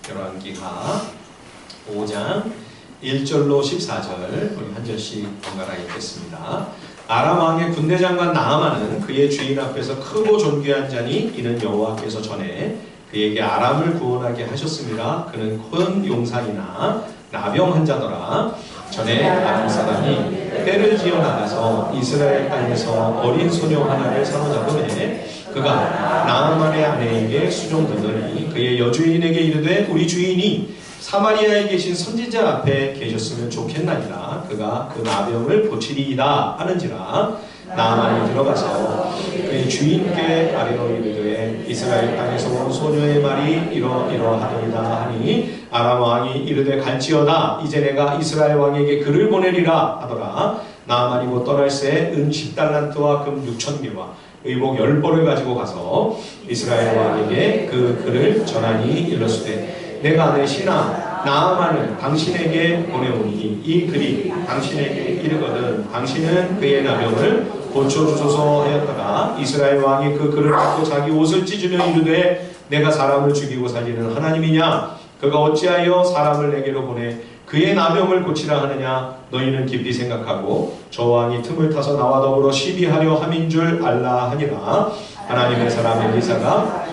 열왕기하 5장 1절로 14절 우리 한 절씩 번갈아 읽겠습니다. 아람 왕의 군대 장관 나아만은 그의 주인 앞에서 크고 존귀한 자니 이는 여호와께서 전에 그에게 아람을 구원하게 하셨습니다. 그는 큰 용사이나 나병 환자더라. 전에 아람 사람이 떼를 지어 나가서 이스라엘 땅에서 어린 소녀 하나를 사로잡으매 그가 나아만의 아내에게 수종드더니 그의 여주인에게 이르되 우리 주인이 사마리아에 계신 선지자 앞에 계셨으면 좋겠나이다. 그가 그 나병을 고치리이다 하는지라. 나아만이 들어가서 그의 주인께 아뢰어 이르되 이스라엘 땅에서 온 소녀의 말이 이러하더이다 하니 아람 왕이 이르되 갈지어다. 이제 내가 이스라엘 왕에게 글을 보내리라 하더라. 나아만이 곧 떠날새 은 10달란트와 금 6,000개와 의복 10벌을 가지고 가서 이스라엘 왕에게 그 글을 전하니 이르시되 내가 내 신하 나아만을 당신에게 보내오니 이 글이 당신에게 이르거든 당신은 그의 나병을 고쳐주소서 하였다가 이스라엘 왕이 그 글을 받고 자기 옷을 찢으며 이르되 내가 사람을 죽이고 살리는 하나님이냐 그가 어찌하여 사람을 내게로 보내 그의 나병을 고치라 하느냐 너희는 깊이 생각하고 저 왕이 틈을 타서 나와 더불어 시비하려 함인 줄 알라 하니라. 하나님의 사람 엘리사가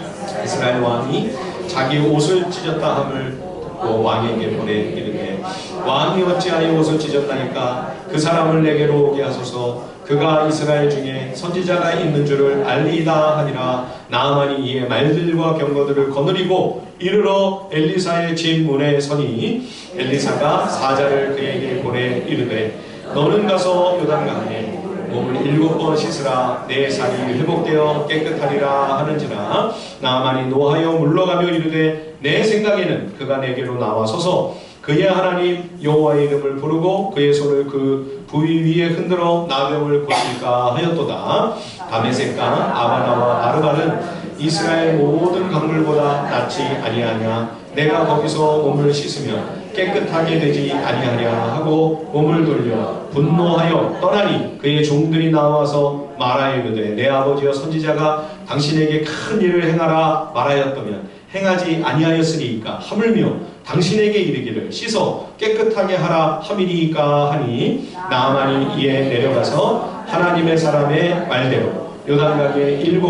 이스라엘 왕이 자기 옷을 찢었다 함을 듣고 왕에게 보내 이르되 왕이 어찌하여 옷을 찢었다니까 그 사람을 내게로 오게 하소서. 그가 이스라엘 중에 선지자가 있는 줄을 알리이다 하니라. 나아만이 이에 말들과 병거들을 거느리고 이르러 엘리사의 집 문에 서니 엘리사가 사자를 그에게 보내 이르되 너는 가서 요단강에 몸을 7번 씻으라. 내 살이 회복되어 깨끗하리라 하는지라. 나아만이 노하여 물러가며 이르되 내 생각에는 그가 내게로 나와서서 그의 하나님 여호와의 이름을 부르고 그의 손을 그 부위 위에 흔들어 나병을 고칠까 하였도다. 다메섹과 아바나와 아르바는 이스라엘 모든 강물보다 낫지 아니하냐. 내가 거기서 몸을 씻으면 깨끗하게 되지 아니하냐 하고 몸을 돌려 분노하여 떠나니 그의 종들이 나와서 말하이르되 내 아버지여 선지자가 당신에게 큰 일을 행하라 말하였다면 행하지 아니하였으리이까 하물며 당신에게 이르기를 씻어 깨끗하게 하라 함이니까 하니 나아만이 이에 내려가서 하나님의 사람의 말대로 요단강에 7번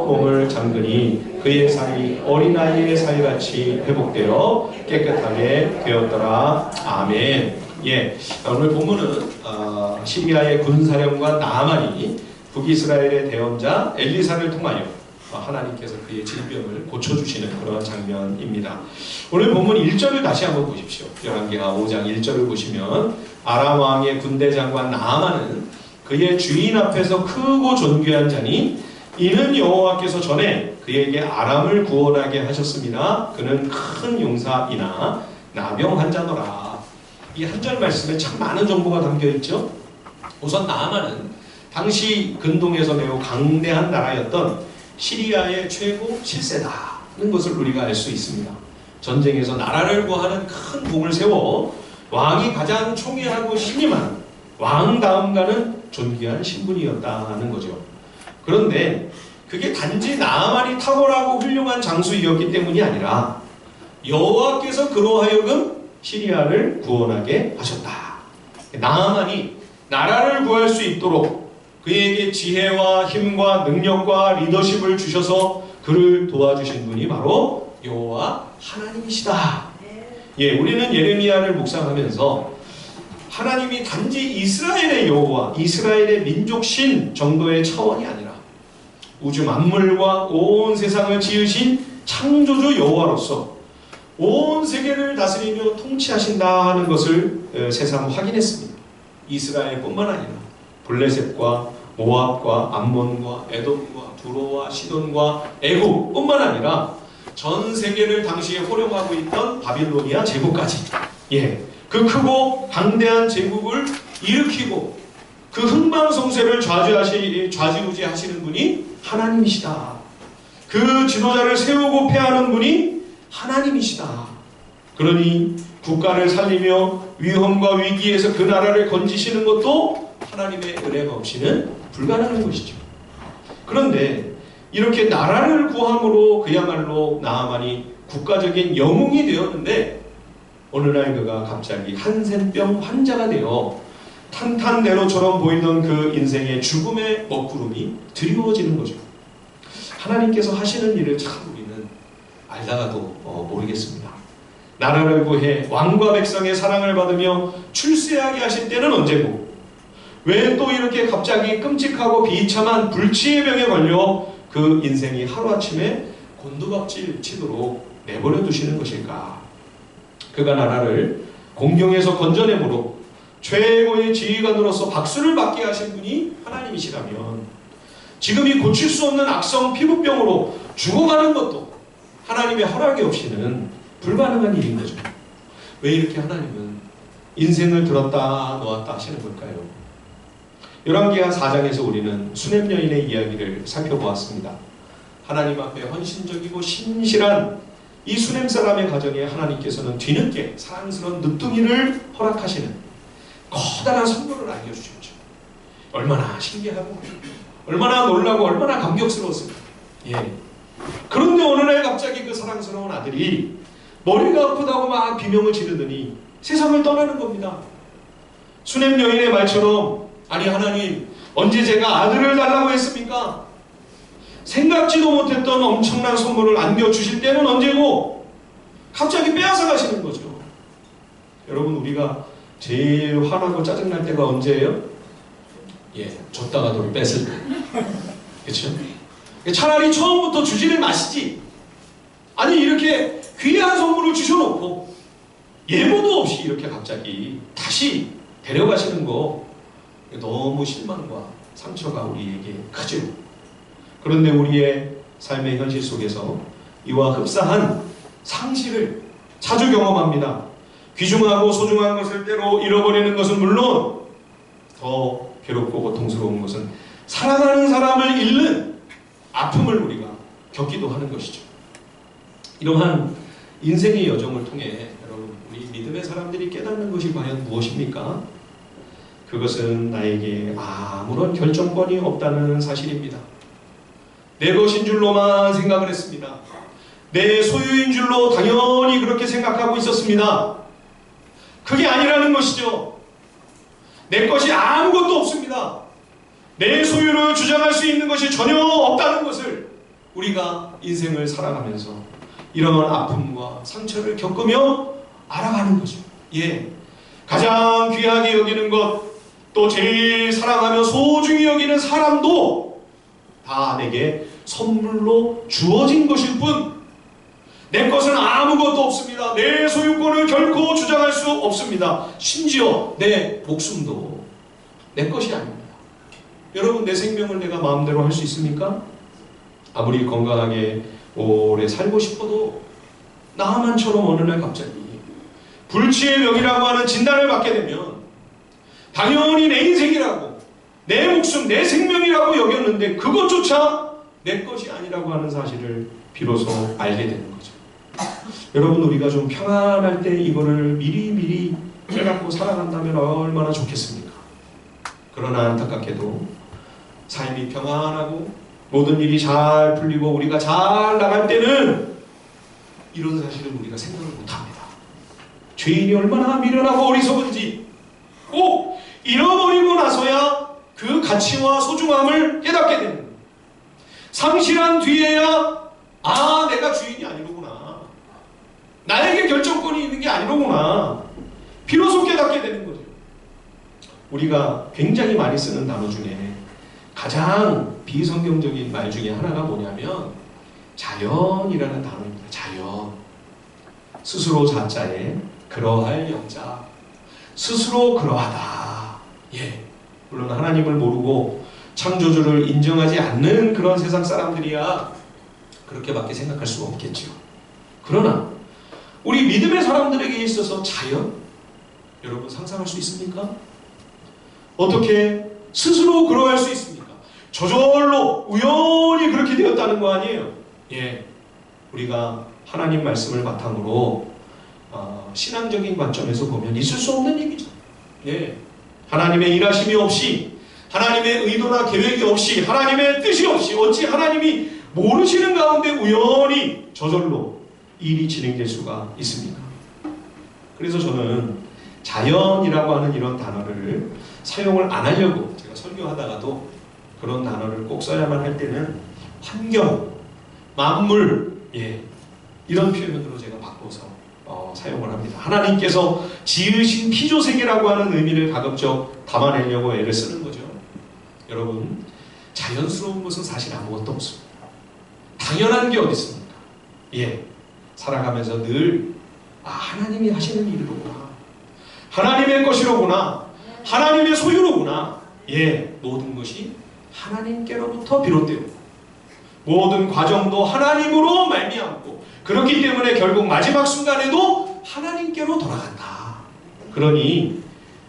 몸을 잠그니 그의 살이 어린아이의 살같이 회복되어 깨끗하게 되었더라. 아멘. 예, 오늘 본문은 시리아의 군사령관 나아만이 북이스라엘의 대언자 엘리사를 통하여 하나님께서 그의 질병을 고쳐주시는 그런 장면입니다. 오늘 본문 1절을 다시 한번 보십시오. 열왕기하 5장 1절을 보시면 아람 왕의 군대 장관 나아만은 그의 주인 앞에서 크고 존귀한 자니 이는 여호와께서 전에 그에게 아람을 구원하게 하셨습니다. 그는 큰 용사이나 나병 환자더라. 이 한 절 말씀에 참 많은 정보가 담겨있죠. 우선 나아만은 당시 근동에서 매우 강대한 나라였던 시리아의 최고 7세다는 것을 우리가 알 수 있습니다. 전쟁에서 나라를 구하는 큰 공을 세워 왕이 가장 총애하고 신임한 왕 다음가는 존귀한 신분이었다는 거죠. 그런데 그게 단지 나아만이 탁월하고 훌륭한 장수이었기 때문이 아니라 여호와께서 그로 하여금 시리아를 구원하게 하셨다. 나아만이 나라를 구할 수 있도록 그에게 지혜와 힘과 능력과 리더십을 주셔서 그를 도와주신 분이 바로 여호와 하나님이시다. 예, 우리는 예레미야를 묵상하면서 하나님이 단지 이스라엘의 여호와, 이스라엘의 민족 신 정도의 차원이 아니라 우주 만물과 온 세상을 지으신 창조주 여호와로서 온 세계를 다스리며 통치하신다 하는 것을 새삼 확인했습니다. 이스라엘뿐만 아니라 블레셋과 모압과 암몬과 에돔과 두로와 시돈과 애굽뿐만 아니라 전 세계를 당시에 호령하고 있던 바빌로니아 제국까지 그 크고 강대한 제국을 일으키고 그 흥망성쇠를 좌지우지하시는 분이 하나님이시다. 그 지도자를 세우고 폐하는 분이 하나님이시다. 그러니 국가를 살리며 위험과 위기에서 그 나라를 건지시는 것도 하나님의 은혜가 없이는 불가능한 것이죠. 그런데 이렇게 나라를 구함으로 그야말로 나아만이 국가적인 영웅이 되었는데 어느 날 그가 갑자기 한센병 환자가 되어 탄탄대로처럼 보이던 그 인생의 죽음의 먹구름이 드리워지는 거죠. 하나님께서 하시는 일을 참 우리는 알다가도 모르겠습니다. 나라를 구해 왕과 백성의 사랑을 받으며 출세하게 하실 때는 언제고, 왜 또 이렇게 갑자기 끔찍하고 비참한 불치의 병에 걸려 그 인생이 하루아침에 곤두박질 치도록 내버려 두시는 것일까? 그가 나라를 공경에서 건져내므로 최고의 지휘관으로서 박수를 받게 하신 분이 하나님이시라면 지금 이 고칠 수 없는 악성 피부병으로 죽어가는 것도 하나님의 허락이 없이는 불가능한 일인 거죠. 왜 이렇게 하나님은 인생을 들었다 놓았다 하시는 걸까요? 열왕기하 4장에서 우리는 수냄 여인의 이야기를 살펴보았습니다. 하나님 앞에 헌신적이고 신실한 이 수냄 사람의 가정에 하나님께서는 뒤늦게 사랑스러운 늦둥이를 허락하시는 커다란 선물을 알려주셨죠. 얼마나 신기하고 얼마나 놀라고 얼마나 감격스러웠습니까? 예. 그런데 어느 날 갑자기 그 사랑스러운 아들이 머리가 아프다고 막 비명을 지르더니 세상을 떠나는 겁니다. 수냄 여인의 말처럼, 아니 하나님 언제 제가 아들을 달라고 했습니까? 생각지도 못했던 엄청난 선물을 안겨주실 때는 언제고 갑자기 빼앗아 가시는 거죠. 여러분, 우리가 제일 화나고 짜증날 때가 언제예요? 예, 줬다가도 뺏을 때. 그렇죠? 차라리 처음부터 주지를 마시지. 아니 이렇게 귀한 선물을 주셔놓고 예고도 없이 이렇게 갑자기 다시 데려가시는 거, 너무 실망과 상처가 우리에게 크죠. 그런데 우리의 삶의 현실 속에서 이와 흡사한 상실을 자주 경험합니다. 귀중하고 소중한 것을 때로 잃어버리는 것은 물론 더 괴롭고 고통스러운 것은 사랑하는 사람을 잃는 아픔을 우리가 겪기도 하는 것이죠. 이러한 인생의 여정을 통해 여러분, 우리 믿음의 사람들이 깨닫는 것이 과연 무엇입니까? 그것은 나에게 아무런 결정권이 없다는 사실입니다. 내 것인 줄로만 생각을 했습니다. 내 소유인 줄로 당연히 그렇게 생각하고 있었습니다. 그게 아니라는 것이죠. 내 것이 아무것도 없습니다. 내 소유를 주장할 수 있는 것이 전혀 없다는 것을 우리가 인생을 살아가면서 이런 아픔과 상처를 겪으며 알아가는 거죠. 예, 가장 귀하게 여기는 것, 또 제일 사랑하며 소중히 여기는 사람도 다 내게 선물로 주어진 것일 뿐, 내 것은 아무것도 없습니다. 내 소유권을 결코 주장할 수 없습니다. 심지어 내 목숨도 내 것이 아닙니다. 여러분, 내 생명을 내가 마음대로 할 수 있습니까? 아무리 건강하게 오래 살고 싶어도 나만처럼 어느 날 갑자기 불치의 병이라고 하는 진단을 받게 되면 당연히 내 인생이라고, 내 목숨, 내 생명이라고 여겼는데 그것조차 내 것이 아니라고 하는 사실을 비로소 알게 되는 거죠. 여러분, 우리가 좀 평안할 때 이거를 미리미리 깨닫고 살아간다면 얼마나 좋겠습니까? 그러나 안타깝게도 삶이 평안하고 모든 일이 잘 풀리고 우리가 잘 나갈 때는 이런 사실을 우리가 생각을 못합니다. 죄인이 얼마나 미련하고 어리석은지 꼭 잃어버리고 나서야 그 가치와 소중함을 깨닫게 되는 거예요. 상실한 뒤에야 내가 주인이 아니로구나, 나에게 결정권이 있는 게 아니로구나, 비로소 깨닫게 되는 거죠. 우리가 굉장히 많이 쓰는 단어 중에 가장 비성경적인 말 중에 하나가 뭐냐면 자연이라는 단어입니다. 자연. 스스로 자자에 그러할 영자. 스스로 그러하다. 예. 물론 하나님을 모르고 창조주를 인정하지 않는 그런 세상 사람들이야 그렇게밖에 생각할 수가 없겠죠. 그러나 우리 믿음의 사람들에게 있어서 자연, 여러분 상상할 수 있습니까? 어떻게 스스로 그러할 수 있습니까? 저절로 우연히 그렇게 되었다는 거 아니에요? 예, 우리가 하나님 말씀을 바탕으로 신앙적인 관점에서 보면 있을 수 없는 얘기죠. 예, 하나님의 일하심이 없이, 하나님의 의도나 계획이 없이, 하나님의 뜻이 없이 어찌 하나님이 모르시는 가운데 우연히 저절로 일이 진행될 수가 있습니다. 그래서 저는 자연이라고 하는 이런 단어를 사용을 안 하려고 제가 설교하다가도 그런 단어를 꼭 써야만 할 때는 환경, 만물, 이런 표현으로 제가 바꿔서 사용을 합니다. 하나님께서 지으신 피조세계라고 하는 의미를 가급적 담아내려고 애를 쓰는 거죠. 여러분, 자연스러운 것은 사실 아무것도 없습니다. 당연한 게 어디 있습니까? 살아가면서 늘 하나님이 하시는 일이로구나, 하나님의 것이로구나, 하나님의 소유로구나. 모든 것이 하나님께로부터 비롯되고 모든 과정도 하나님으로 말미암고, 그렇기 때문에 결국 마지막 순간에도 하나님께로 돌아간다. 그러니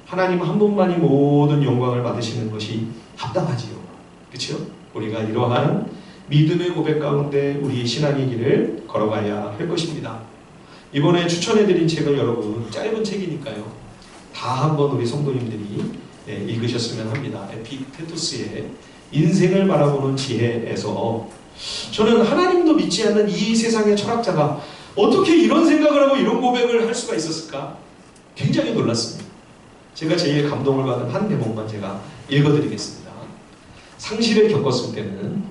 하나님 한 분만이 모든 영광을 받으시는 것이 합당하지요. 그렇죠? 우리가 이러한 믿음의 고백 가운데 우리 신앙의 길을 걸어가야 할 것입니다. 이번에 추천해드린 책을 여러분, 짧은 책이니까요, 다 한번 우리 성도님들이 읽으셨으면 합니다. 에픽테투스의 인생을 바라보는 지혜에서 저는 하나님도 믿지 않는 이 세상의 철학자가 어떻게 이런 생각을 하고 이런 고백을 할 수가 있었을까? 굉장히 놀랐습니다. 제가 제일 감동을 받은 한 대목만 제가 읽어드리겠습니다. 상실을 겪었을 때는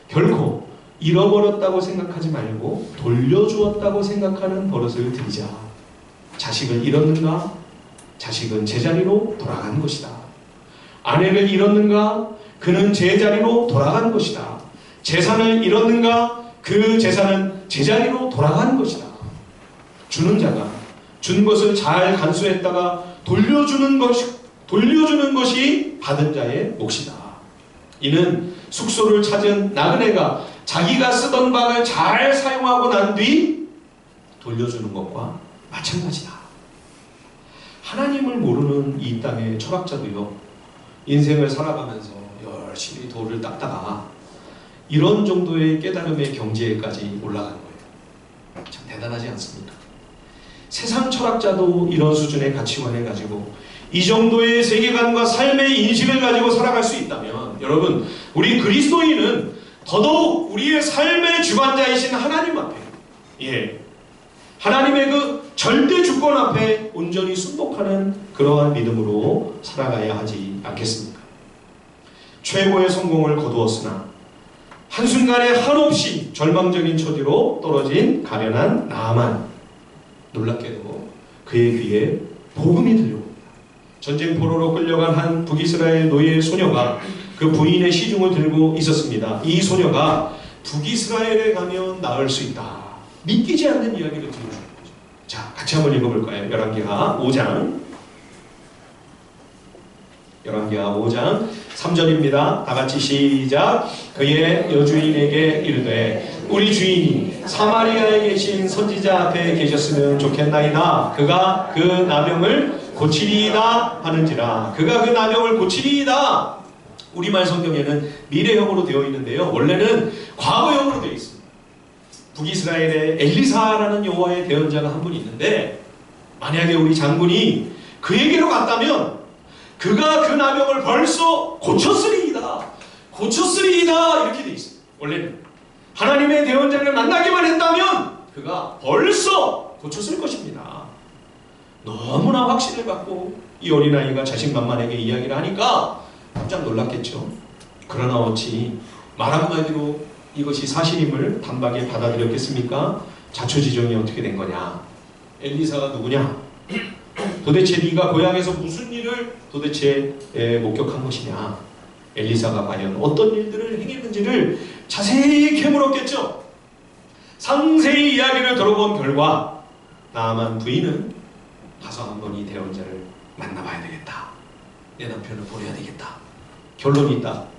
결코 잃어버렸다고 생각하지 말고 돌려주었다고 생각하는 버릇을 들이자. 자식을 잃었는가? 자식은 제자리로 돌아간 것이다. 아내를 잃었는가? 그는 제자리로 돌아간 것이다. 재산을 잃었는가? 그 재산은 제자리로 돌아간 것이다. 주는 자가 준 것을 잘 간수했다가 돌려주는 것이 받은 자의 몫이다. 이는 숙소를 찾은 나그네가 자기가 쓰던 방을 잘 사용하고 난 뒤 돌려주는 것과 마찬가지다. 하나님을 모르는 이 땅의 철학자도요, 인생을 살아가면서 열심히 돌을 닦다가 이런 정도의 깨달음의 경지에까지 올라간 거예요. 참 대단하지 않습니까? 세상 철학자도 이런 수준의 가치관을 가지고 이 정도의 세계관과 삶의 인식을 가지고 살아갈 수 있다면, 여러분, 우리 그리스도인은 더더욱 우리의 삶의 주관자이신 하나님 앞에, 하나님의 그 절대 주권 앞에 온전히 순복하는 그러한 믿음으로 살아가야 하지 않겠습니까? 최고의 성공을 거두었으나 한순간에 한없이 절망적인 처지로 떨어진 가련한 나아만, 놀랍게도 그의 귀에 복음이 들려옵니다. 전쟁 포로로 끌려간 한 북이스라엘 노예 소녀가 그 부인의 시중을 들고 있었습니다. 이 소녀가 북이스라엘에 가면 나을 수 있다, 믿기지 않는 이야기를 들려주는 거죠. 자, 같이 한번 읽어볼까요? 열왕기하 5장 3절입니다. 다같이 시작. 그의 여주인에게 이르되 우리 주인이 사마리아에 계신 선지자 앞에 계셨으면 좋겠나이다. 그가 그 나병을 고치리이다 하는지라. 그가 그 나병을 고치리이다. 우리말 성경에는 미래형으로 되어 있는데요, 원래는 과거형으로 되어 있습니다. 북이스라엘에 엘리사라는 여호와의 대언자가 한 분 있는데, 만약에 우리 장군이 그에게로 갔다면 그가 그 나병을 벌써 고쳤으리이다 이렇게 되어 있습니다. 원래는 하나님의 대언자를 만나기만 했다면 그가 벌써 고쳤을 것입니다. 너무나 확신을 갖고 이 어린아이가 자신만만하게 이야기를 하니까 깜짝 놀랐겠죠. 그러나 어찌 말 한마디로 이것이 사실임을 단박에 받아들였겠습니까? 자초지종이 어떻게 된 거냐? 엘리사가 누구냐? 도대체 네가 고향에서 무슨 일을 도대체 목격한 것이냐? 엘리사가 과연 어떤 일들을 행했는지를 자세히 캐물었겠죠. 상세히 이야기를 들어본 결과 나아만 부인은 가서 한번 이 대언자를 만나봐야 되겠다, 내 남편을 보내야 되겠다, 결론이 딱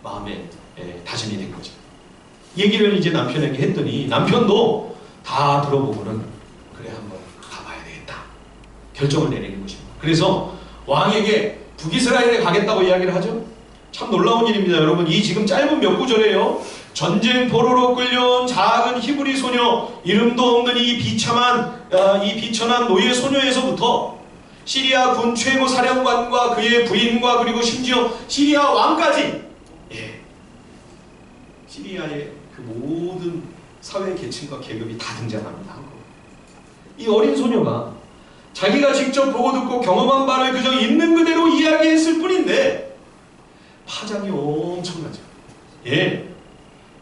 마음에 다짐이 된 거죠. 얘기를 이제 남편에게 했더니 남편도 다 들어보고는 그래, 한번 가봐야 되겠다 결정을 내리는 것입니다. 그래서 왕에게 북이스라엘에 가겠다고 이야기를 하죠. 참 놀라운 일입니다. 여러분, 이 지금 짧은 몇 구절이에요. 전쟁 포로로 끌려온 작은 히브리 소녀, 이름도 없는 이 비천한 노예 소녀에서부터 시리아 군 최고 사령관과 그의 부인과 그리고 심지어 시리아 왕까지, 시리아의 그 모든 사회 계층과 계급이 다 등장합니다. 이 어린 소녀가 자기가 직접 보고 듣고 경험한 바를 그저 있는 그대로 이야기했을 뿐인데 파장이 엄청나죠. 예,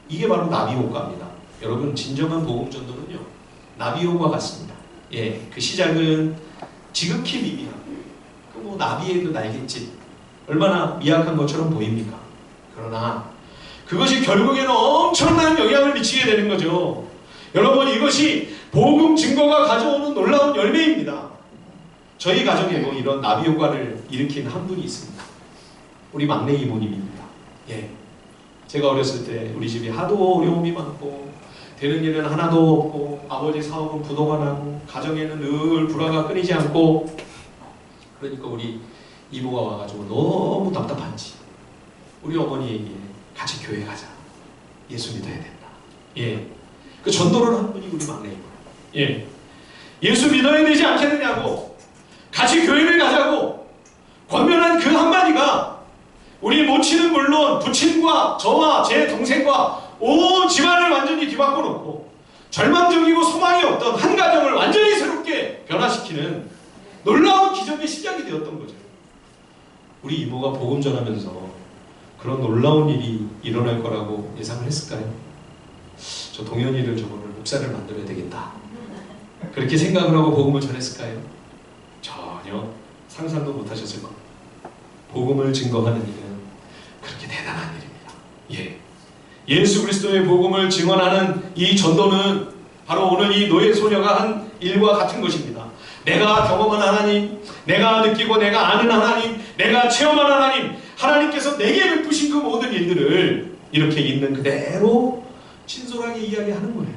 이게 바로 나비효과입니다. 여러분, 진정한 복음 전도는요, 나비효과 같습니다. 예, 그 시작은 지극히 미미하고 뭐 나비의 그 날갯짓 얼마나 미약한 것처럼 보입니까? 그러나 그것이 결국에는 엄청난 영향을 미치게 되는 거죠. 여러분, 이것이 복음 증거가 가져오는 놀라운 열매입니다. 저희 가정에도 이런 나비 효과를 일으킨 한 분이 있습니다. 우리 막내 이모님입니다. 예, 제가 어렸을 때 우리 집이 하도 어려움이 많고 되는 일은 하나도 없고 아버지 사업은 부도가 나고 가정에는 늘 불화가 끊이지 않고, 그러니까 우리 이모가 와가지고 너무 답답한지 우리 어머니에게 같이 교회 가자, 예수 믿어야 된다. 예, 그 전도를 한 분이 우리 막내 이모. 예, 예수 믿어야 되지 않겠느냐고, 같이 교회를 가자고 권면한 그 한마디가 우리 모친은 물론 부친과 저와 제 동생과 온 집안을 완전히 뒤바꿔 놓고 절망적이고 소망이 없던 한 가정을 완전히 새롭게 변화시키는 놀라운 기적의 시작이 되었던 거죠. 우리 이모가 복음 전하면서 그런 놀라운 일이 일어날 거라고 예상을 했을까요? 저 동현이를 저거를 목사를 만들어야 되겠다, 그렇게 생각을 하고 복음을 전했을까요? 전혀 상상도 못하셨을 겁니다. 복음을 증거하는 일은 그렇게 대단한 일입니다. 예, 예수 그리스도의 복음을 증언하는 이 전도는 바로 오늘 이 노예 소녀가 한 일과 같은 것입니다. 내가 경험한 하나님, 내가 느끼고 내가 아는 하나님, 내가 체험한 하나님, 하나님께서 내게 베푸신 그 모든 일들을 이렇게 있는 그대로 진솔하게 이야기하는 거예요.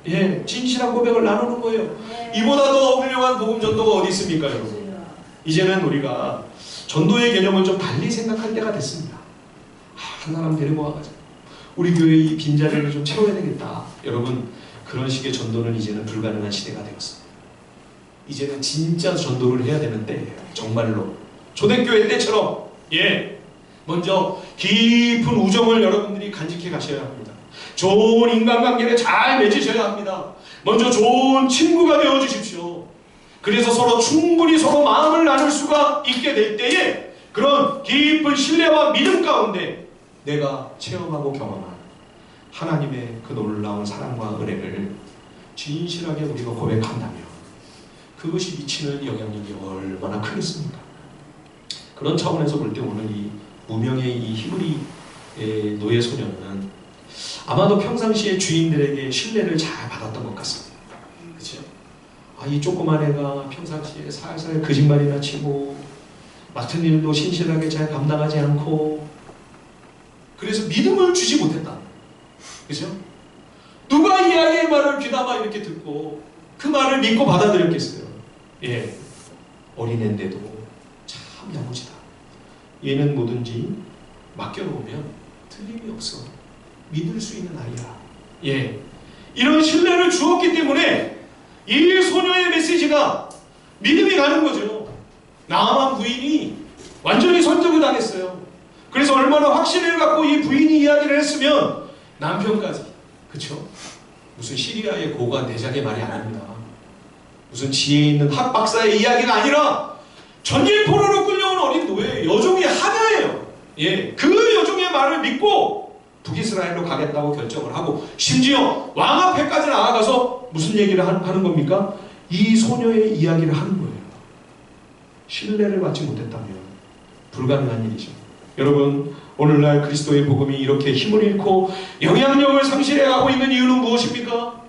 예, 진실한 고백을 나누는 거예요. 이보다 더 훌륭한 복음 전도가 어디 있습니까, 여러분? 이제는 우리가 전도의 개념을 좀 달리 생각할 때가 됐습니다. 한 사람 데리고 와가지고 우리 교회의 이 빈자리를 좀 채워야 되겠다. 여러분, 그런 식의 전도는 이제는 불가능한 시대가 되었습니다. 이제는 진짜 전도를 해야 되는 때예요. 정말로 초대교회 때처럼, 예, 먼저 깊은 우정을 여러분들이 간직해 가셔야 합니다. 좋은 인간관계를 잘 맺으셔야 합니다. 먼저 좋은 친구가 되어 주십시오. 그래서 서로 충분히 서로 마음을 나눌 수가 있게 될 때에 그런 깊은 신뢰와 믿음 가운데 내가 체험하고 경험한 하나님의 그 놀라운 사랑과 은혜를 진실하게 우리가 고백한다면 그것이 미치는 영향력이 얼마나 크겠습니까? 그런 차원에서 볼 때 오늘 이 무명의 이 히브리 노예 소녀는 아마도 평상시에 주인들에게 신뢰를 잘 받았던 것 같습니다. 그렇죠? 이 조그만 애가 평상시에 살살 거짓말이나 치고 맡은 일도 신실하게 잘 감당하지 않고 그래서 믿음을 주지 못했다. 그렇죠? 누가 이 아이의 말을 귀담아 이렇게 듣고 그 말을 믿고 받아들였겠어요? 예, 어린애인데도 참 야무지다. 얘는 뭐든지 맡겨놓으면 틀림이 없어. 믿을 수 있는 아이야. 예, 이런 신뢰를 주었기 때문에 이 소녀의 메시지가 믿음이 가는 거죠. 나아만 부인이 완전히 선적을 당했어요. 그래서 얼마나 확신을 갖고 이 부인이 이야기를 했으면 남편까지, 그쵸? 무슨 시리아의 고관 대작의 말이 아닙니다. 무슨 지혜 있는 학박사의 이야기가 아니라 전일포로로 끌려온 어린 노예, 여종의 하녀예요. 예, 그 여종의 말을 믿고 북이스라엘로 가겠다고 결정을 하고 심지어 왕 앞에까지 나아가서 무슨 얘기를 하는 겁니까? 이 소녀의 이야기를 하는 거예요. 신뢰를 받지 못했다면 불가능한 일이죠. 여러분, 오늘날 그리스도의 복음이 이렇게 힘을 잃고 영향력을 상실해가고 있는 이유는 무엇입니까?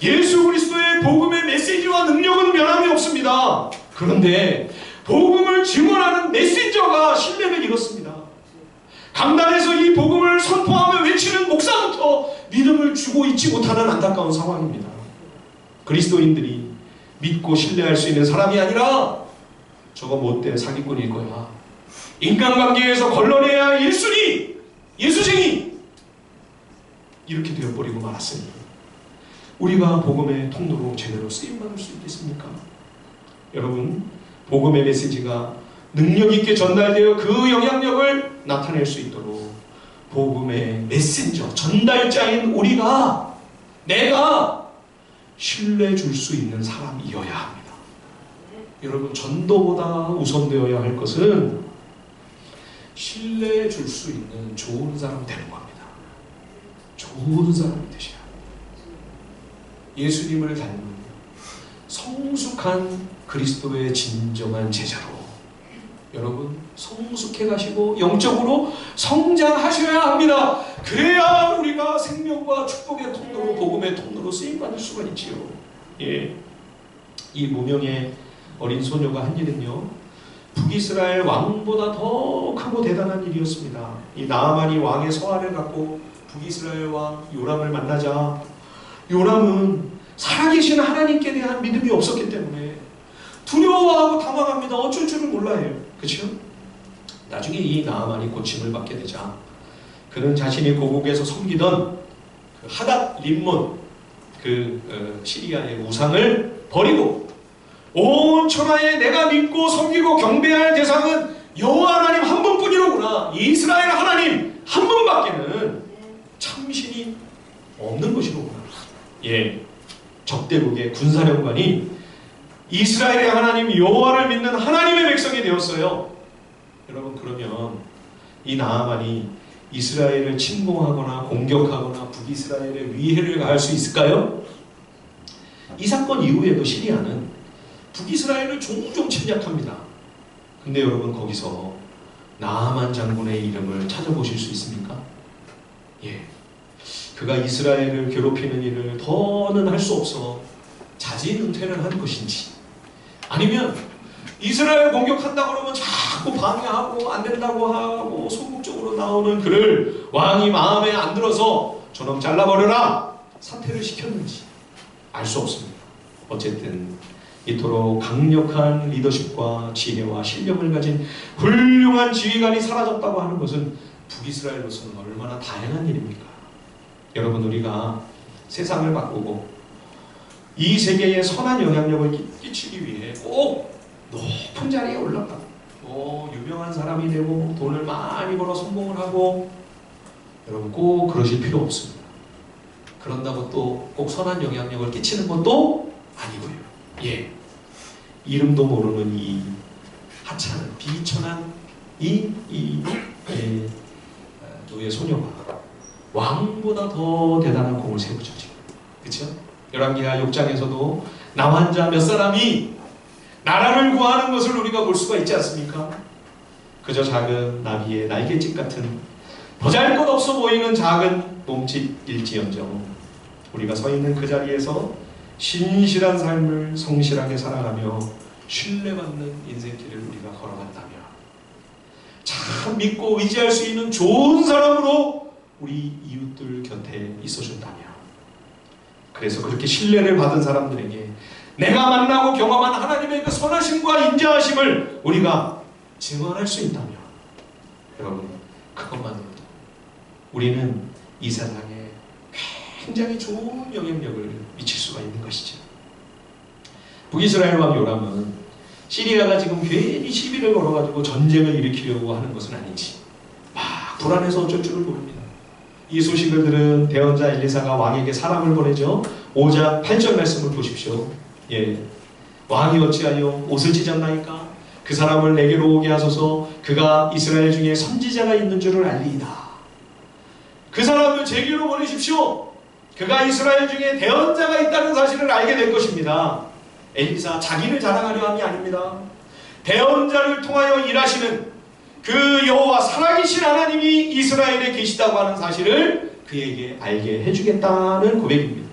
예수 그리스도의 복음의 메시지와 능력은 변함이 없습니다. 그런데 복음을 증언하는 메신저가 신뢰를 잃었습니다. 강단에서 이 복음을 선포하며 외치는 목사부터 믿음을 주고 있지 못하는 안타까운 상황입니다. 그리스도인들이 믿고 신뢰할 수 있는 사람이 아니라 저거 못된 사기꾼일 거야. 인간관계에서 걸러내야 할 1순위 예수쟁이 이렇게 되어버리고 말았으니 우리가 복음의 통로로 제대로 쓰임받을 수 있겠습니까? 여러분, 복음의 메시지가 능력있게 전달되어 그 영향력을 나타낼 수 있도록 복음의 메신저, 전달자인 우리가 내가 신뢰 줄 수 있는 사람이어야 합니다. 여러분, 전도보다 우선되어야 할 것은 신뢰 줄 수 있는 좋은 사람 되는 겁니다. 좋은 사람이 되셔야 합니다. 예수님을 닮은 성숙한 그리스도의 진정한 제자로 여러분 성숙해 가시고 영적으로 성장하셔야 합니다. 그래야 우리가 생명과 축복의 통로로, 복음의 통로로 쓰임받을 수가 있지요. 예. 이 무명의 어린 소녀가 한 일은요, 북이스라엘 왕보다 더 크고 대단한 일이었습니다. 이 나아만이 왕의 서한을 갖고 북이스라엘 왕 요람을 만나자, 요람은 살아계신 하나님께 대한 믿음이 없었기 때문에 두려워하고 당황합니다. 어쩔 줄을 몰라요. 그렇죠? 나중에 이 나아만이 고침을 받게 되자 그는 자신이 고국에서 섬기던 그 하닷 림몬 시리아의 우상을 버리고 온 천하에 내가 믿고 섬기고 경배할 대상은 여호와 하나님 한 분뿐이로구나. 이스라엘 하나님 한 분밖에는 참신이 없는 것이로구나. 예, 적대국의 군사령관이 이스라엘의 하나님 여호와를 믿는 하나님의 백성이 되었어요. 여러분, 그러면 이 나아만이 이스라엘을 침공하거나 공격하거나 북이스라엘에 위해를 가할 수 있을까요? 이 사건 이후에도 시리아는 북이스라엘을 종종 침략합니다. 근데 여러분, 거기서 나아만 장군의 이름을 찾아보실 수 있습니까? 예, 그가 이스라엘을 괴롭히는 일을 더는 할 수 없어 자진 은퇴를 한 것인지, 아니면 이스라엘 공격한다고 그러면 자꾸 방해하고 안 된다고 하고 소극적으로 나오는 그를 왕이 마음에 안 들어서 저놈 잘라버려라 사퇴를 시켰는지 알 수 없습니다. 어쨌든 이토록 강력한 리더십과 지혜와 실력을 가진 훌륭한 지휘관이 사라졌다고 하는 것은 북이스라엘로서는 얼마나 다양한 일입니까? 여러분, 우리가 세상을 바꾸고 이 세계에 선한 영향력을 끼치기 위해 꼭 높은 자리에 올라가 유명한 사람이 되고 돈을 많이 벌어 성공을 하고, 여러분 꼭 그러실 필요 없습니다. 그런다고 또 꼭 선한 영향력을 끼치는 것도 아니고요. 예, 이름도 모르는 이 하찮은 비천한 노예 소녀가 왕보다 더 대단한 공을 세우죠. 그렇죠? 열왕기하 6장에서도 나 환자 몇 사람이 나라를 구하는 것을 우리가 볼 수가 있지 않습니까? 그저 작은 나비의 날갯짓 같은 보잘것없어 보이는 작은 몸짓일지언정 우리가 서 있는 그 자리에서 신실한 삶을 성실하게 살아가며 신뢰받는 인생길을 우리가 걸어간다면, 참 믿고 의지할 수 있는 좋은 사람으로 우리 이웃들 곁에 있어준다면, 그래서 그렇게 신뢰를 받은 사람들에게 내가 만나고 경험한 하나님의 그 선하심과 인자하심을 우리가 증언할 수 있다면, 여러분 그것만으로도 우리는 이 세상에 굉장히 좋은 영향력을 미칠 수가 있는 것이죠. 북이스라엘 왕 요람은 시리아가 지금 괜히 시비를 걸어가지고 전쟁을 일으키려고 하는 것은 아닌지 막 불안해서 어쩔 줄을 모릅니다. 이 소식을 들은 대언자 엘리사가 왕에게 사람을 보내죠. 5장 8절 말씀을 보십시오. 예, 왕이 어찌하여 옷을 찢었나이까? 그 사람을 내게로 오게 하소서. 그가 이스라엘 중에 선지자가 있는 줄을 알리이다. 그 사람을 제게로 보내십시오. 그가 이스라엘 중에 대언자가 있다는 사실을 알게 될 것입니다. 엘리사 자기를 자랑하려 함이 아닙니다. 대언자를 통하여 일하시는 그 여호와 살아계신 하나님이 이스라엘에 계시다고 하는 사실을 그에게 알게 해주겠다는 고백입니다.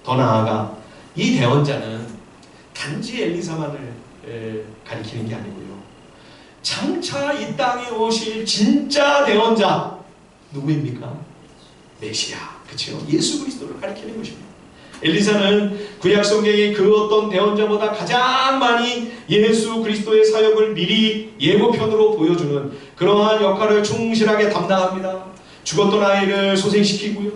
더 나아가 이 대언자는 단지 엘리사만을 가리키는 게 아니고요, 장차 이 땅에 오실 진짜 대언자 누구입니까? 메시아, 그렇죠? 예수 그리스도를 가리키는 것입니다. 엘리사는 구약 성경의 그 어떤 대언자보다 가장 많이 예수 그리스도의 사역을 미리 예고편으로 보여주는 그러한 역할을 충실하게 담당합니다. 죽었던 아이를 소생시키고요,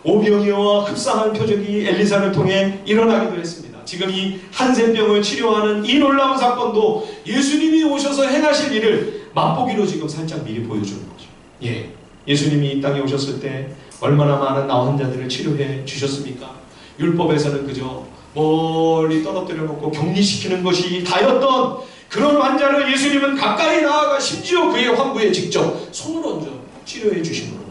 오병이어와 흡사한 표적이 엘리사를 통해 일어나기도 했습니다. 지금 이 한센병을 치료하는 이 놀라운 사건도 예수님이 오셔서 행하실 일을 맛보기로 지금 살짝 미리 보여주는 거죠. 예, 예수님이 이 땅에 오셨을 때 얼마나 많은 나 환자들을 치료해 주셨습니까? 율법에서는 그저 멀리 떨어뜨려 놓고 격리시키는 것이 다였던 그런 환자를 예수님은 가까이 나아가 심지어 그의 환부에 직접 손을 얹어 치료해 주심으로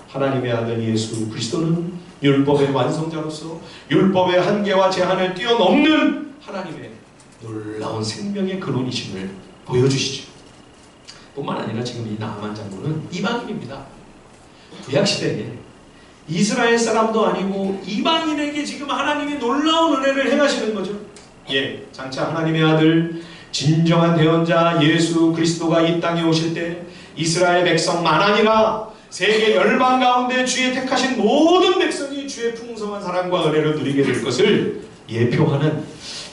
하나님의 아들 예수 그리스도는 율법의 완성자로서 율법의 한계와 제한을 뛰어넘는 하나님의 놀라운 생명의 근원이심을 보여주시죠. 뿐만 아니라 지금 이 나아만 장군은 이방인입니다. 구약시대에 이스라엘 사람도 아니고 이방인에게 지금 하나님이 놀라운 은혜를 행하시는 거죠. 예, 장차 하나님의 아들 진정한 대언자 예수 그리스도가 이 땅에 오실 때 이스라엘 백성만 아니라 세계 열방 가운데 주의 택하신 모든 백성이 주의 풍성한 사랑과 은혜를 누리게 될 것을 예표하는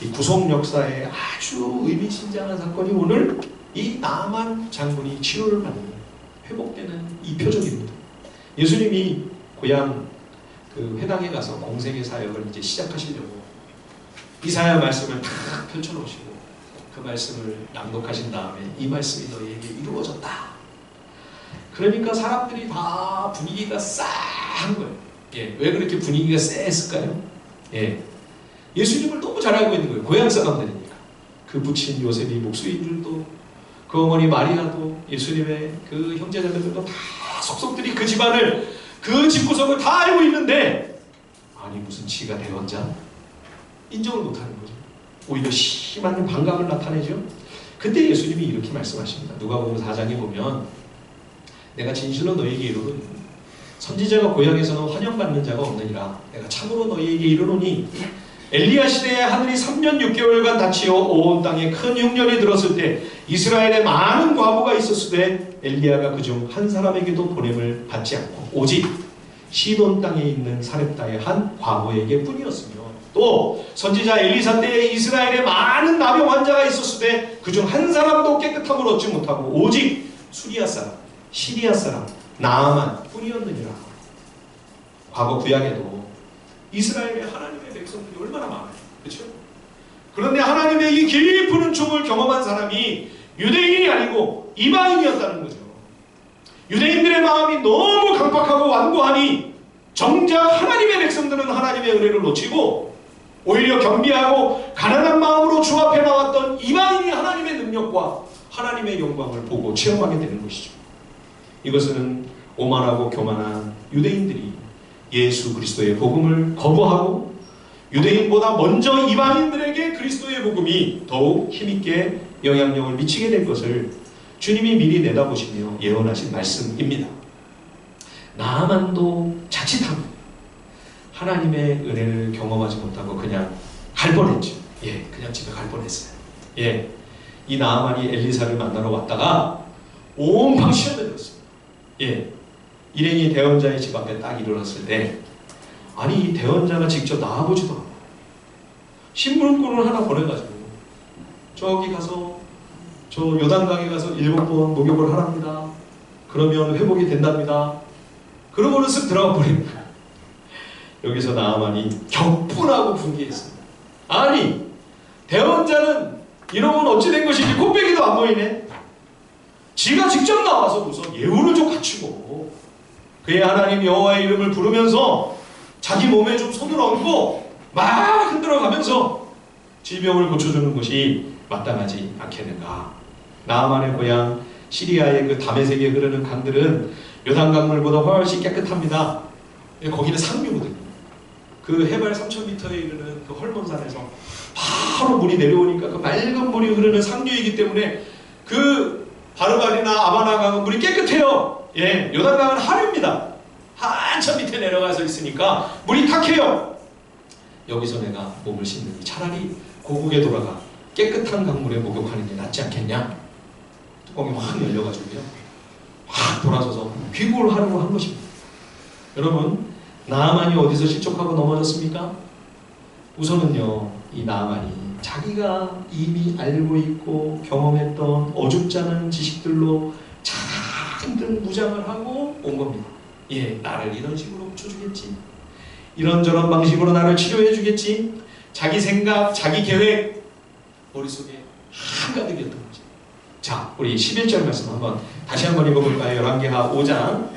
이 구속 역사의 아주 의미심장한 사건이 오늘 이 나아만 장군이 치료를 받는 회복되는 이 표적입니다. 예수님이 고향 그 회당에 가서 공생의 사역을 이제 시작하시려고 이사야 말씀을 탁 펼쳐놓으시고 그 말씀을 낭독하신 다음에 이 말씀이 너희에게 이루어졌다. 그러니까 사람들이 다 분위기가 싸한 거예요. 예, 왜 그렇게 분위기가 쎄했을까요? 예, 예수님을 너무 잘 알고 있는 거예요. 고향 사람들이니까. 그 부친 요셉이 목수인 줄도, 그 어머니 마리아도, 예수님의 그 형제자매들도 다 속속들이 그 집안을, 그 집구석을 다 알고 있는데, 아니 무슨 지가 대원자? 인정을 못하는 거죠. 오히려 심한 반감을 나타내죠. 그때 예수님이 이렇게 말씀하십니다. 누가복음 4장에 보면 내가 진실로 너희에게 이르노니 선지자가 고향에서는 환영받는 자가 없느니라. 내가 참으로 너희에게 이르노니 엘리야 시대에 하늘이 3년 6개월간 닫히어 온 땅에 큰 흉년이 들었을 때 이스라엘에 많은 과부가 있었으되 엘리야가 그중 한 사람에게도 보냄을 받지 않고 오직 시돈 땅에 있는 사렙다의 한 과부에게 뿐이었으며 또 선지자 엘리사 때에 이스라엘에 많은 나병 환자가 있었으되 그중 한 사람도 깨끗함을 얻지 못하고 오직 수리아 사람, 시리아 사람, 나아만 뿐이었느니라. 과거 구약에도 이스라엘의 하나님의 백성들이 얼마나 많아요. 그렇죠? 그런데 하나님의 이 깊은 은총을 경험한 사람이 유대인이 아니고 이방인이었다는 거죠. 유대인들의 마음이 너무 강박하고 완고하니 정작 하나님의 백성들은 하나님의 은혜를 놓치고 오히려 겸비하고 가난한 마음으로 주 앞에 나왔던 이방인이 하나님의 능력과 하나님의 영광을 보고 체험하게 되는 것이죠. 이것은 오만하고 교만한 유대인들이 예수 그리스도의 복음을 거부하고 유대인보다 먼저 이방인들에게 그리스도의 복음이 더욱 힘있게 영향력을 미치게 될 것을 주님이 미리 내다보시며 예언하신 말씀입니다. 나아만도 자칫하면 하나님의 은혜를 경험하지 못하고 그냥 갈 뻔했죠. 예, 그냥 집에 갈 뻔했어요. 예, 이 나아만이 엘리사를 만나러 왔다가 온방 시험에 들었습니다. 예, 일행이 대언자의 집 앞에 딱 이르렀을 때 아니 이 대언자가 직접 나와보지도 않고 신문꾼을 하나 보내가지고 저기 가서 저 요단강에 가서 7번 목욕을 하랍니다. 그러면 회복이 된답니다. 그러고는 쓱 들어가 버립니다. 여기서 나아만이 격분하고 분개했습니다. 아니 대언자는 이러면 어찌 된 것인지 곱빼기도 안 보이네. 지가 직접 나와서 우선 예우를 좀 갖추고 그의 하나님 여호와의 이름을 부르면서 자기 몸에 좀 손을 얹고 막 흔들어가면서 질병을 고쳐주는 것이 마땅하지 않겠는가. 나아만의 고향 시리아의 그 다메섹에 흐르는 강들은 요단강물보다 훨씬 깨끗합니다. 거기는 상류거든요. 그 해발 3000m에 이르는 그 헐몬산에서 바로 물이 내려오니까 그 맑은 물이 흐르는 상류이기 때문에 그 바르바리나 아바나강은 물이 깨끗해요. 예, 요단강은 하류입니다. 한참 밑에 내려가서 있으니까 물이 탁해요. 여기서 내가 몸을 씻느니 차라리 고국에 돌아가 깨끗한 강물에 목욕하는 게 낫지 않겠냐. 뚜껑이 확 열려가지고요, 확 돌아서서 귀국을 하려고 한 것입니다. 여러분, 나아만이 어디서 실족하고 넘어졌습니까? 우선은요, 이 나아만이 자기가 이미 알고 있고 경험했던 어줍지 않은 지식들로 잔뜩 무장을 하고 온 겁니다. 예, 나를 이런 식으로 고쳐주겠지, 이런저런 방식으로 나를 치료해 주겠지, 자기 생각, 자기 계획 머릿속에 한가득이었던 거죠. 자, 우리 11절 말씀 한번 다시 한번 읽어볼까요? 열왕기하 5장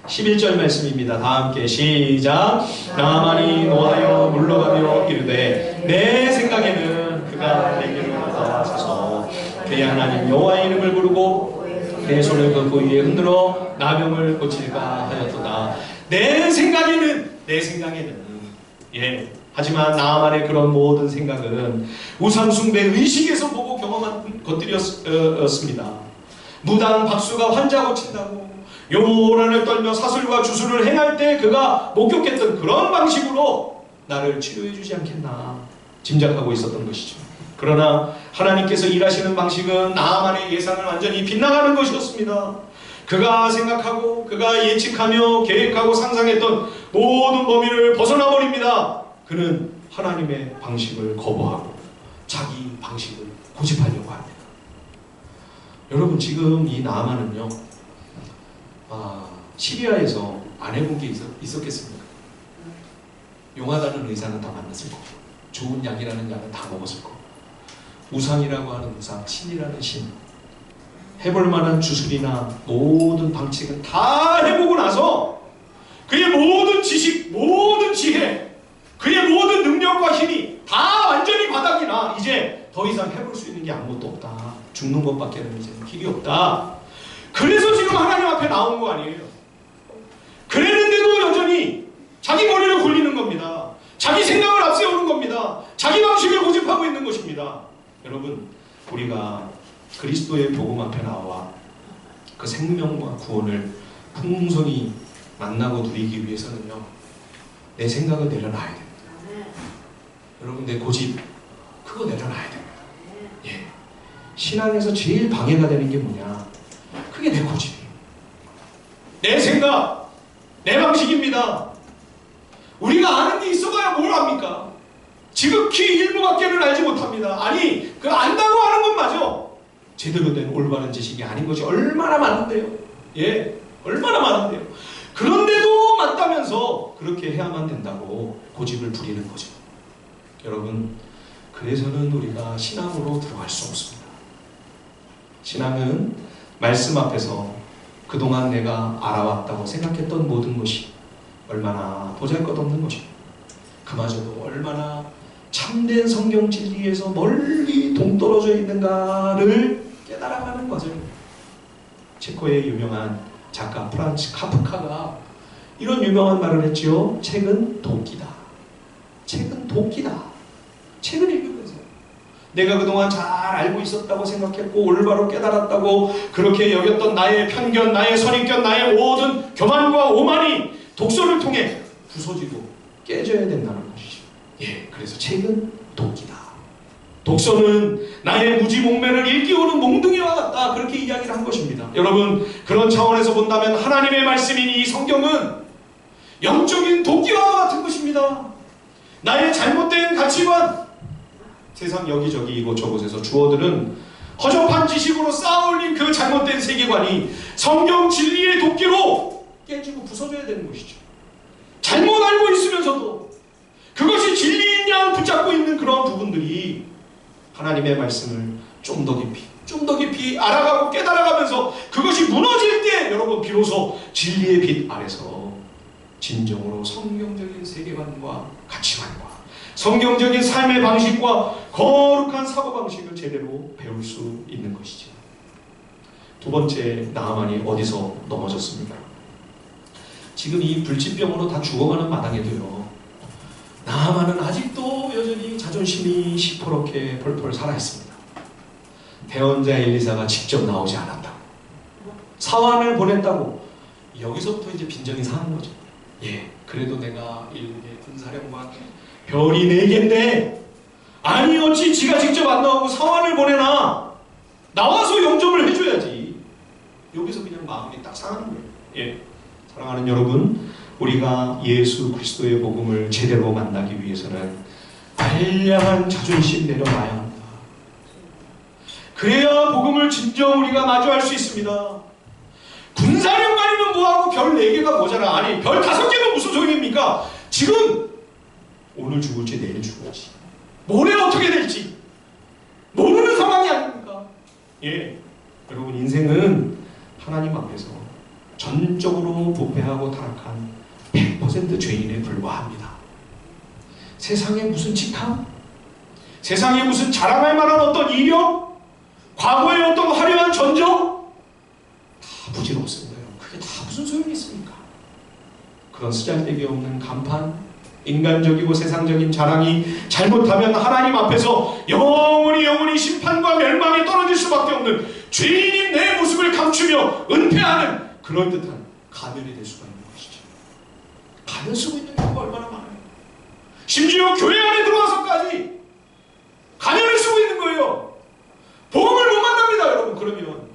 11절 말씀입니다. 다 함께 시작. 나만이 노하여 물러가며 이르되 내 생각에는 그가 내게로 나와서서 그의 하나님 여호와의 이름을 부르고 내 손을 그 고위에 흔들어 나병을 고칠까 하였도다. 내 생각에는 예. 하지만 나만의 그런 모든 생각은 우상숭배 의식에서 보고 경험한 것들이었습니다. 무당 박수가 환자 고친다고 요란을 떨며 사슬과 주술을 행할 때 그가 목격했던 그런 방식으로 나를 치료해 주지 않겠나 짐작하고 있었던 것이죠. 그러나 하나님께서 일하시는 방식은 나만의 예상을 완전히 빗나가는 것이었습니다. 그가 생각하고 그가 예측하며 계획하고 상상했던 모든 범위를 벗어나 버립니다. 그는 하나님의 방식을 거부하고 자기 방식을 고집하려고 합니다. 여러분, 지금 이 나아만은요, 시리아에서 안 해본 게 있었겠습니까? 용하다는 의사는 다 만났을 거고, 좋은 약이라는 약은 다 먹었을 거고, 우상이라고 하는 우상, 신이라는 신, 해볼 만한 주술이나 모든 방책은 다 해보고 나서 그의 모든 지식, 모든 지혜, 그의 모든 능력과 힘이 다 완전히 바닥이나 이제 더 이상 해볼 수 있는 게 아무것도 없다. 죽는 것밖에는 이제 길이 없다. 그래서 지금 하나님 앞에 나온 거 아니에요. 그랬는데도 여전히 자기 머리를 굴리는 겁니다. 자기 생각을 앞세우는 겁니다. 자기 방식을 고집하고 있는 것입니다. 여러분, 우리가 그리스도의 복음 앞에 나와 그 생명과 구원을 풍성히 만나고 누리기 위해서는요, 내 생각을 내려놔야 됩니다. 여러분, 내 고집 그거 내려놔야 됩니다. 예. 신앙에서 제일 방해가 되는 게 뭐냐? 그게 내 고집이에요. 내 생각, 내 방식입니다. 우리가 아는 게 있어봐야 뭘 합니까? 지극히 일부밖에는 알지 못합니다. 아니, 그 안다고 하는 건 맞아. 제대로 된 올바른 지식이 아닌 것이 얼마나 많은데요. 예, 얼마나 많은데요. 그런데도 맞다면서 그렇게 해야만 된다고 고집을 부리는 거죠. 여러분, 그래서는 우리가 신앙으로 들어갈 수 없습니다. 신앙은 말씀 앞에서 그동안 내가 알아왔다고 생각했던 모든 것이 얼마나 보잘것없는 것입니다. 그마저도 얼마나 참된 성경 진리에서 멀리 동떨어져 있는가를 깨달아가는 과정입니다. 체코의 유명한 작가 프란츠 카프카가 이런 유명한 말을 했지요. 책은 도끼다. 책은 도끼다. 책을 읽으면서 내가 그동안 잘 알고 있었다고 생각했고 올바로 깨달았다고 그렇게 여겼던 나의 편견, 나의 선입견, 나의 모든 교만과 오만이 독서를 통해 부서지고 깨져야 된다는 것이죠. 예, 그래서 책은 도끼다. 독서는 나의 무지몽매를 일깨우는 몽둥이와 같다. 그렇게 이야기를 한 것입니다. 여러분, 그런 차원에서 본다면 하나님의 말씀인 이 성경은 영적인 도끼와 같은 것입니다. 나의 잘못된 가치관, 세상 여기저기 이곳저곳에서 주어들은 허접한 지식으로 쌓아올린 그 잘못된 세계관이 성경 진리의 도끼로 깨지고 부서져야 되는 것이죠. 잘못 알고 있으면서도 그것이 진리인 양 붙잡고 있는 그런 부분들이 하나님의 말씀을 좀 더 깊이 알아가고 깨달아가면서 그것이 무너질 때 여러분 비로소 진리의 빛 아래서 진정으로 성경적인 세계관과 가치관과 성경적인 삶의 방식과 거룩한 사고방식을 제대로 배울 수 있는 것이죠. 두 번째, 나아만이 어디서 넘어졌습니까? 지금 이 불치병으로 다 죽어가는 마당에도요, 나아만은 아직도 여전히 자존심이 시퍼렇게 펄펄 살아있습니다. 대언자 엘리사가 직접 나오지 않았다고, 사환을 보냈다고, 여기서부터 이제 빈정이 상한 거죠. 예, 그래도 내가 일국의 군사령관 별이 4개인데 아니 어찌 지가 직접 안 나오고 사환을 보내나? 나와서 영접을 해줘야지. 여기서 그냥 마음이 딱 상하는 거예요. 예, 사랑하는 여러분, 우리가 예수 그리스도의 복음을 제대로 만나기 위해서는 발량한 자존심 내려놔야 합니다. 그래야 복음을 진정 우리가 마주할 수 있습니다. 군사령관이면 뭐하고 별 4개가 모자라. 아니 별 5개면 무슨 소용입니까? 지금 오늘 죽을지 내일 죽을지 모레 어떻게 될지 모르는 상황이 아닙니까? 예, 여러분, 인생은 하나님 앞에서 전적으로 부패하고 타락한 100% 죄인에 불과합니다. 세상에 무슨 직함? 세상에 무슨 자랑할 만한 어떤 이력? 과거의 어떤 화려한 전적? 다 부질없습니다. 그게 다 무슨 소용이 있습니까? 그런 쓰잘데기 없는 간판, 인간적이고 세상적인 자랑이 잘못하면 하나님 앞에서 영원히 심판과 멸망에 떨어질 수밖에 없는 죄인인 내 모습을 감추며 은폐하는 그럴듯한 가면이 될 수가 있는 것이죠. 가면 쓰고 있는 경우가 얼마나 많아요. 심지어 교회 안에 들어와서까지 가면을 쓰고 있는 거예요. 복음을 못 만납니다, 여러분. 그러면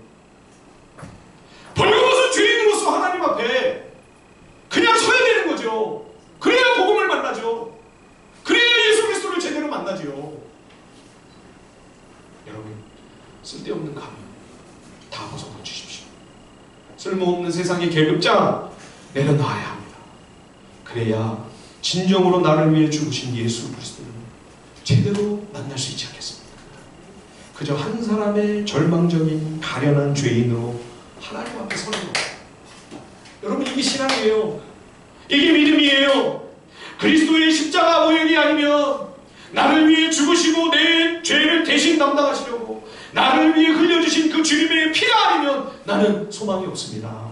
벌거벗은 죄인으로서 하나님 앞에 그냥 서야 되는 거죠. 그래야 복음을 만나죠. 그래야 예수 그리스도를 제대로 만나죠. 여러분, 쓸데없는 가면 다 벗어던지십시오. 쓸모없는 세상의 계급장 내려놔야 합니다. 그래야 진정으로 나를 위해 죽으신 예수 그리스도를 제대로 만날 수 있지 않겠습니까? 그저 한 사람의 절망적인 가련한 죄인으로 하나님 앞에 서는 것. 여러분, 이게 신앙이에요. 이게 믿음이에요. 그리스도의 십자가 보혈이 아니면 나를 위해 죽으시고 내 죄를 대신 담당하시려고 나를 위해 흘려주신 그 주님의 피가 아니면 나는 소망이 없습니다.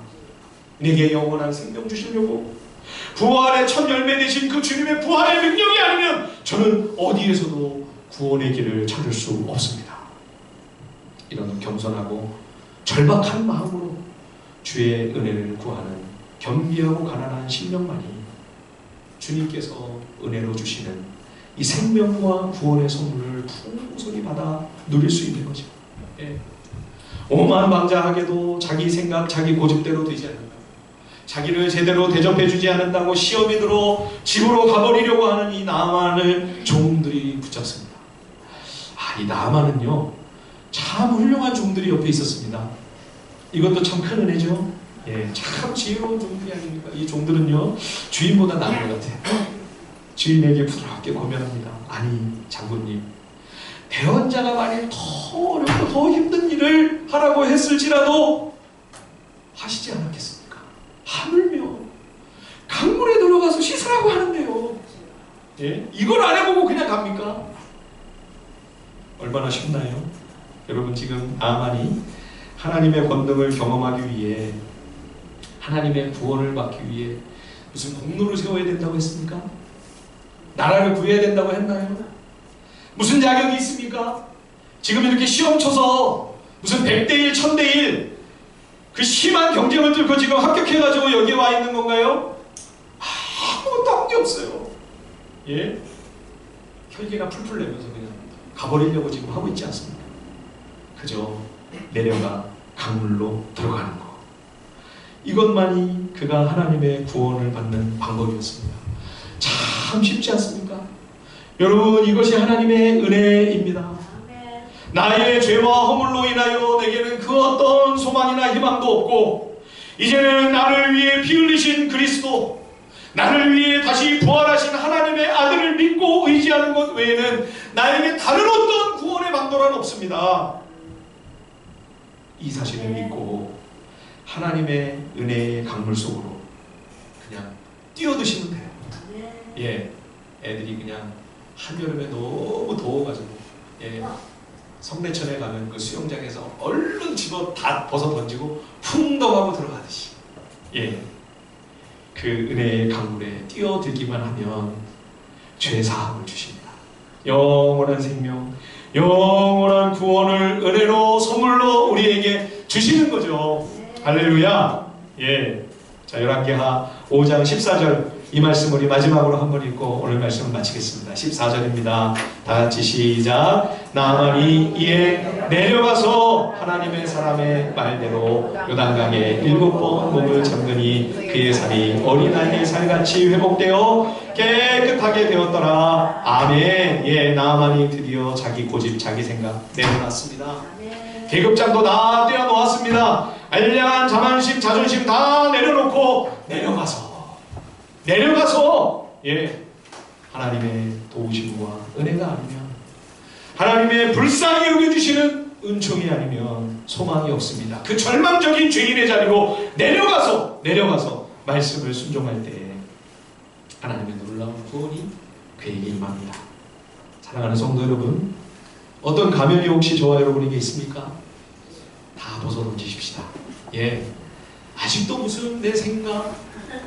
내게 영원한 생명 주시려고 부활의 첫 열매 되신 그 주님의 부활의 능력이 아니면 저는 어디에서도 구원의 길을 찾을 수 없습니다. 이런 겸손하고 절박한 마음으로 주의 은혜를 구하는 겸비하고 가난한 심령만이 주님께서 은혜로 주시는 이 생명과 구원의 선물을 풍성히 받아 누릴 수 있는 거죠. 예. 오만방자하게도 자기 생각, 자기 고집대로 되지 않는다. 자기를 제대로 대접해주지 않는다고 시험이 들어 집으로 가버리려고 하는 이 나아만을 종들이 붙잡습니다. 이 나아만은요, 참 훌륭한 종들이 옆에 있었습니다. 이것도 참 큰 은혜죠. 예, 참 지혜로운 종들이 아닙니까? 이 종들은요, 주인보다 나은 것 같아요. 주인에게 부드럽게 고면합니다. 아니, 장군님, 대원자가 만일 더 어렵고 더 힘든 일을 하라고 했을지라도 하시지 않았겠습니까? 하물며 강물에 들어가서 씻으라고 하는데요. 예? 이걸 안 해보고 그냥 갑니까? 얼마나 쉽나요? 여러분, 지금 나만이 하나님의 권능을 경험하기 위해, 하나님의 구원을 받기 위해 무슨 공로를 세워야 된다고 했습니까? 나라를 구해야 된다고 했나요? 무슨 자격이 있습니까? 지금 이렇게 시험 쳐서 무슨 100대1, 1000대1 그 심한 경쟁을 뚫고 지금 합격해가지고 여기에 와 있는 건가요? 아무것도 한 게 없어요. 예? 혈기가 풀풀 내면서 그냥 가버리려고 지금 하고 있지 않습니까? 그저 내려가 강물로 들어가는 것. 이것만이 그가 하나님의 구원을 받는 방법이었습니다. 참 쉽지 않습니까? 여러분, 이것이 하나님의 은혜입니다. 나의 죄와 허물로 인하여 내게는 그 어떤 소망이나 희망도 없고, 이제는 나를 위해 피 흘리신 그리스도, 나를 위해 다시 부활하신 하나님의 아들을 믿고 의지하는 것 외에는 나에게 다른 어떤 구원의 방도는 없습니다. 이 사실을 믿고 하나님의 은혜의 강물 속으로 그냥 뛰어드시면 돼요. 예, 애들이 그냥 한여름에 너무 더워가지고, 예, 성내천에 가면 그 수영장에서 얼른 집어 다 벗어 던지고 풍덩하고 들어가듯이, 예, 그 은혜의 강물에 뛰어들기만 하면 죄 사함을 주십니다. 영원한 생명, 영원한 구원을 은혜로 선물로 우리에게 주시는 거죠. 할렐루야. 예. 자, 열왕기하 5장 14절 이 말씀 우리 마지막으로 한번 읽고 오늘 말씀을 마치겠습니다. 14절입니다. 다 같이 시작. 나아만이 이에 내려가서 하나님의 사람의 말대로 요단강에 7번 몸을 잠그니 그의 살이 어린아이의 살같이 회복되어 깨끗하게 되었더라. 아멘. 예, 나아만이 드디어 자기 고집, 자기 생각 내려놨습니다. 계급장도 다 떼어놓았습니다. 알량한 자만심, 자존심 다 내려놓고 내려가서 예, 하나님의 도우심과 은혜가 아니면, 하나님의 불쌍히 여겨주시는 은총이 아니면 소망이 없습니다. 그 절망적인 죄인의 자리로 내려가서 말씀을 순종할 때 하나님의 놀라운 구원이 그에게 임합니다. 사랑하는 성도 여러분, 어떤 가면이 혹시 저와 여러분에게 있습니까? 다 벗어던지십시다. 예, 아직도 무슨 내 생각,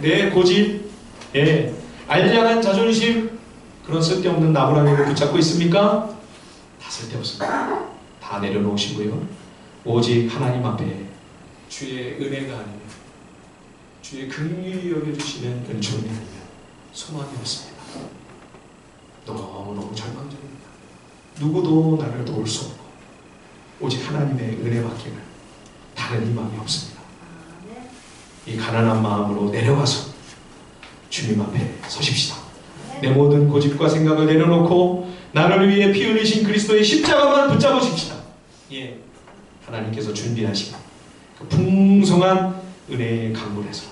내 고집, 예, 알량한 자존심, 그런 쓸데없는 나무라기를 붙잡고 있습니까? 다 쓸데없습니다. 다 내려놓으시고요, 오직 하나님 앞에 주의 은혜가 아니면, 주의 긍휼히 여겨주시는 은총이 아니면 소망이 없습니다. 너무너무 절망적입니다. 누구도 나를 도울 수 없고 오직 하나님의 은혜밖에는 다른 희망이 없습니다. 이 가난한 마음으로 내려가서 주님 앞에 서십시다. 내 모든 고집과 생각을 내려놓고 나를 위해 피 흘리신 그리스도의 십자가만 붙잡으십시다. 예, 하나님께서 준비하신 그 풍성한 은혜의 강물에서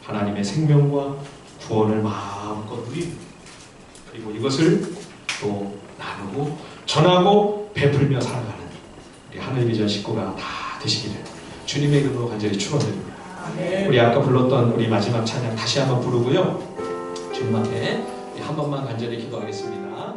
하나님의 생명과 구원을 마음껏 누리고, 그리고 이것을 또 나누고 전하고 베풀며 살아가는 우리 하늘비전 식구가 다 되시기를 주님의 이름으로 간절히 축원드립니다. 우리 아까 불렀던 우리 마지막 찬양 다시 한번 부르고요, 주님 앞에 한 번만 간절히 기도하겠습니다.